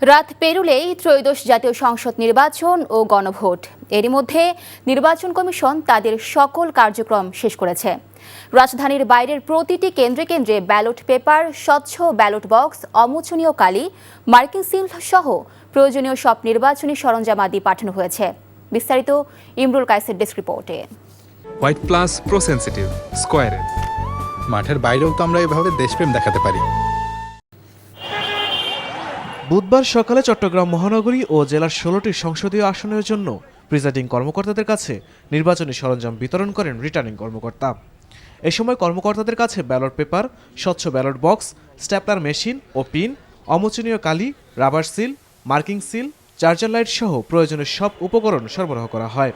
রাত পেরুলেই ত্রয়োদশ জাতীয় সংসদ নির্বাচন ও গণভোট। এরই মধ্যে নির্বাচন কমিশন তাদের সকল কার্যক্রম শেষ করেছে। রাজধানীর বাইরের প্রতিটি কেন্দ্রে কেন্দ্রে ব্যালট পেপার, স্বচ্ছ ব্যালট বক্স, অমোচনীয় কালি, মার্কিং সিল সহ প্রয়োজনীয় সব নির্বাচনী সরঞ্জামাদি পাঠানো হয়েছে। বিস্তারিত ইমরুল কায়েসের ডেস্ক রিপোর্টে। হোয়াইট প্লাস প্রো সেনসিটিভ স্কয়ারে মাঠের বাইরেও তো আমরা এভাবে দেশপ্রেম দেখাতে পারি। বুধবার সকালে চট্টগ্রাম মহানগরী ও জেলার ১৬টি সংসদীয় আসনের জন্য প্রিজাইডিং কর্মকর্তাদের কাছে নির্বাচনী সরঞ্জাম বিতরণ করেন রিটার্নিং কর্মকর্তা। এ সময় কর্মকর্তাদের কাছে ব্যালট পেপার, স্বচ্ছ ব্যালট বক্স, স্ট্যাপলার মেশিন ও পিন, অমোচনীয় কালি, rubber seal, marking seal, charger light সহ প্রয়োজনীয় সব উপকরণ সরবরাহ করা হয়।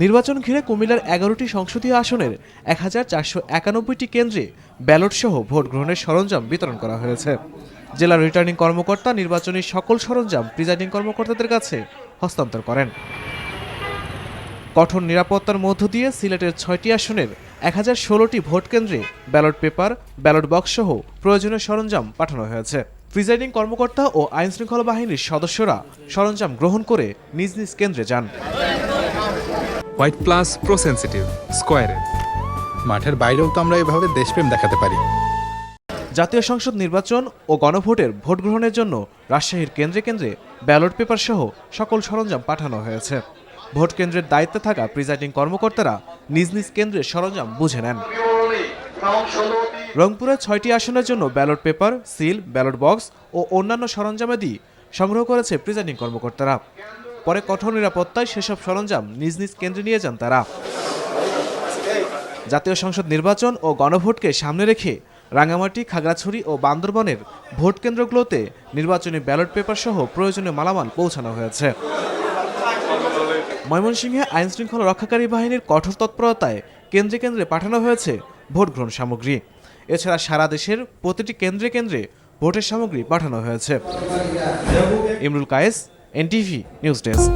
নির্বাচন ঘিরে কুমিল্লার ১১টি সংসদীয় আসনের ১,৪৯১টি কেন্দ্রে ব্যালট সহ ভোট গ্রহণের সরঞ্জাম বিতরণ করা হয়েছে। জেলা রিটার্নিং কর্মকর্তা নির্বাচনী সকল সরঞ্জাম প্রিজাইডিং কর্মকর্তাদের কাছে হস্তান্তর করেন। কঠোর নিরাপত্তার মধ্য দিয়ে সিলেটের ৬টি আসনের ১,০১৬টি ভোট কেন্দ্রে ব্যালট পেপার, ব্যালট বক্স সহ প্রয়োজনীয় সরঞ্জাম পাঠানো হয়েছে। প্রিজাইডিং কর্মকর্তা ও আইনশৃঙ্খলা বাহিনীর সদস্যরা সরঞ্জাম গ্রহণ করে নিজ নিজ কেন্দ্রে যান। হোয়াইট প্লাস প্রো সেনসিটিভ স্কয়ারে মাঠের বাইরেও তো আমরা এভাবে দেশপ্রেম দেখাতে পারি। জাতীয় সংসদ নির্বাচন ও গণভোটের ভোট গ্রহণের জন্য রাজশাহীর কেন্দ্রে কেন্দ্রে ব্যালট পেপার সহ সকল সরঞ্জাম পাঠানো হয়েছে। ভোট কেন্দ্রের দায়িত্বে থাকা প্রিজাইডিং কর্মকর্তারা নিজ নিজ কেন্দ্রের সরঞ্জাম বুঝে নেন। রংপুরের ৬টি আসনের জন্য ballot paper, seal, ballot box ও অন্যান্য সরঞ্জামাদি সংগ্রহ করেছে প্রিজাইডিং কর্মকর্তারা। পরে কঠোর নিরাপত্তায় সেসব সরঞ্জাম নিজ নিজ কেন্দ্রে নিয়ে যান তারা। জাতীয় সংসদ নির্বাচন ও গণভোটকে সামনে রেখে রাঙামাটি, খাগড়াছড়ি ও বান্দরবানের ভোট কেন্দ্রগুলোতে নির্বাচনী ব্যালট পেপার সহ প্রয়োজনীয় মালামাল পৌঁছানো হয়েছে। ময়মনসিংহে আইনশৃঙ্খলা রক্ষাকারী বাহিনীর কঠোর তৎপরতায় কেন্দ্রে কেন্দ্রে পাঠানো হয়েছে ভোট গ্রহণ সামগ্রী। এছাড়া সারা দেশের প্রতিটি কেন্দ্রে কেন্দ্রে ভোটের সামগ্রী পাঠানো হয়েছে। Imrul Kayes, NTV news desk.